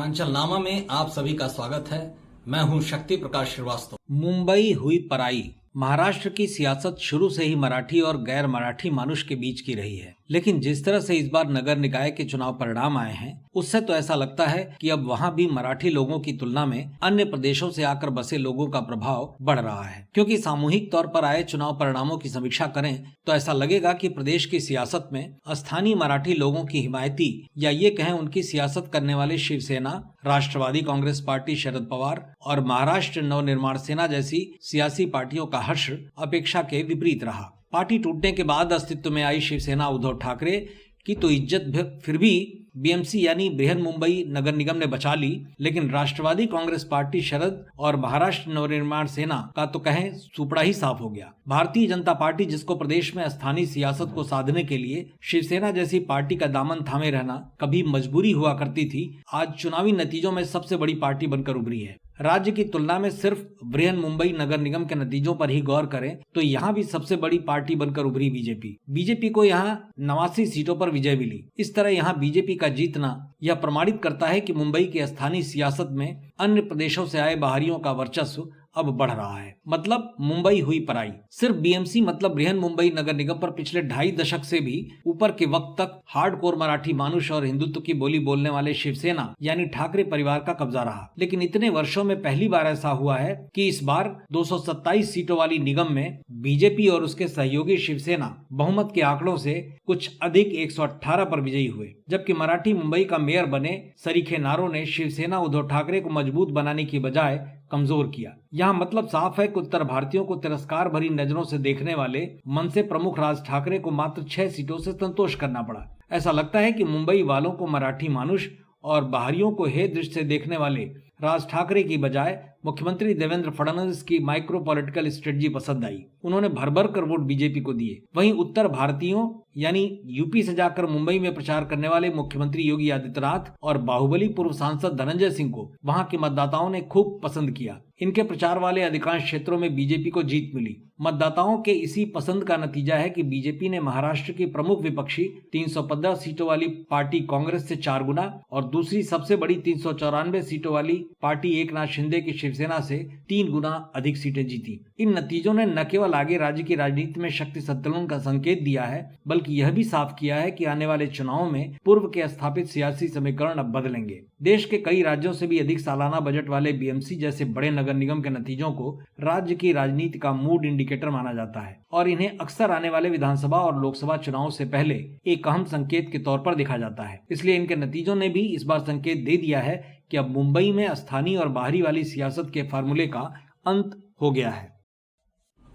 पूर्वांचल नामा में आप सभी का स्वागत है। मैं हूं शक्ति प्रकाश श्रीवास्तव। मुंबई हुई पराई। महाराष्ट्र की सियासत शुरू से ही मराठी और गैर मराठी मानुष के बीच की रही है, लेकिन जिस तरह से इस बार नगर निकाय के चुनाव परिणाम आए हैं, उससे तो ऐसा लगता है कि अब वहां भी मराठी लोगों की तुलना में अन्य प्रदेशों से आकर बसे लोगों का प्रभाव बढ़ रहा है। क्योंकि सामूहिक तौर पर आए चुनाव परिणामों की समीक्षा करें तो ऐसा लगेगा कि प्रदेश की सियासत में स्थानीय मराठी लोगों की हिमायती या ये कहें उनकी सियासत करने वाले शिवसेना, राष्ट्रवादी कांग्रेस पार्टी शरद पवार और महाराष्ट्र नवनिर्माण सेना जैसी सियासी पार्टियों का हर्ष अपेक्षा के विपरीत रहा। पार्टी टूटने के बाद अस्तित्व में आई शिवसेना उद्धव ठाकरे की तो इज्जत फिर भी बीएमसी यानी बृहन मुंबई नगर निगम ने बचा ली, लेकिन राष्ट्रवादी कांग्रेस पार्टी शरद और महाराष्ट्र नवनिर्माण सेना का तो कहें सुपड़ा ही साफ हो गया। भारतीय जनता पार्टी, जिसको प्रदेश में स्थानीय सियासत को साधने के लिए शिवसेना जैसी पार्टी का दामन थामे रहना कभी मजबूरी हुआ करती थी, आज चुनावी नतीजों में सबसे बड़ी पार्टी बनकर उभरी है। राज्य की तुलना में सिर्फ बृहन मुंबई नगर निगम के नतीजों पर ही गौर करें तो यहाँ भी सबसे बड़ी पार्टी बनकर उभरी बीजेपी को यहाँ 89 सीटों पर विजय मिली। इस तरह यहाँ बीजेपी का जीतना यह प्रमाणित करता है कि मुंबई की स्थानीय सियासत में अन्य प्रदेशों से आए बाहरियों का वर्चस्व अब बढ़ रहा है। मतलब मुंबई हुई पराई। सिर्फ बीएमसी मतलब बृहन मुंबई नगर निगम पर पिछले 2.5 दशक से भी ऊपर के वक्त तक हार्डकोर मराठी मानुष और हिंदुत्व की बोली बोलने वाले शिवसेना यानी ठाकरे परिवार का कब्जा रहा। लेकिन इतने वर्षों में पहली बार ऐसा हुआ है कि इस बार 227 सीटों वाली निगम में बीजेपी और उसके सहयोगी शिवसेना बहुमत के आंकड़ों से कुछ अधिक 118 पर विजयी हुए, जबकि मराठी मुंबई का मेयर बने सरीखे नारों ने शिवसेना उद्धव ठाकरे को मजबूत बनाने की बजाय कमजोर किया। यहाँ मतलब साफ है कि उत्तर भारतीयों को तिरस्कार भरी नजरों से देखने वाले मनसे प्रमुख राज ठाकरे को मात्र 6 सीटों से संतोष करना पड़ा। ऐसा लगता है कि मुंबई वालों को मराठी मानुष और बाहरियों को हे दृष्टि से देखने वाले राज ठाकरे की बजाय मुख्यमंत्री देवेंद्र फडणवीस की माइक्रो पॉलिटिकल स्ट्रेटजी पसंद आई। उन्होंने भर कर वोट बीजेपी को दिए। वहीं उत्तर भारतीयों यानी यूपी से जाकर मुंबई में प्रचार करने वाले मुख्यमंत्री योगी आदित्यनाथ और बाहुबली पूर्व सांसद धनंजय सिंह को वहां के मतदाताओं ने खूब पसंद किया। इनके प्रचार वाले अधिकांश क्षेत्रों में बीजेपी को जीत मिली। मतदाताओं के इसी पसंद का नतीजा है कि बीजेपी ने महाराष्ट्र की प्रमुख विपक्षी 315 सीटों वाली पार्टी कांग्रेस से 4 गुना और दूसरी सबसे बड़ी 394 सीटों वाली पार्टी एकनाथ शिंदे की शिवसेना से 3 गुना अधिक सीटें जीती। इन नतीजों ने न केवल आगे राज्य की राजनीति में शक्ति संतुलन का संकेत दिया है, बल्कि यह भी साफ किया है कि आने वाले चुनावों में पूर्व के स्थापित सियासी समीकरण अब बदलेंगे। देश के कई राज्यों से भी अधिक सालाना बजट वाले बीएमसी जैसे बड़े नगर निगम के नतीजों को राज्य की राजनीति का मूड इंडिकेटर माना जाता है और इन्हें अक्सर आने वाले विधानसभा और लोकसभा चुनाव से पहले एक अहम संकेत के तौर पर देखा जाता है। इसलिए इनके नतीजों ने भी इस बार संकेत दे दिया है कि अब मुंबई में स्थानीय और बाहरी वाली सियासत के फार्मूले का अंत हो गया है।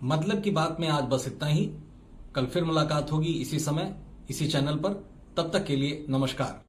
मतलब की बात में आज बस इतना ही। कल फिर मुलाकात होगी इसी समय इसी चैनल पर। तब तक के लिए नमस्कार।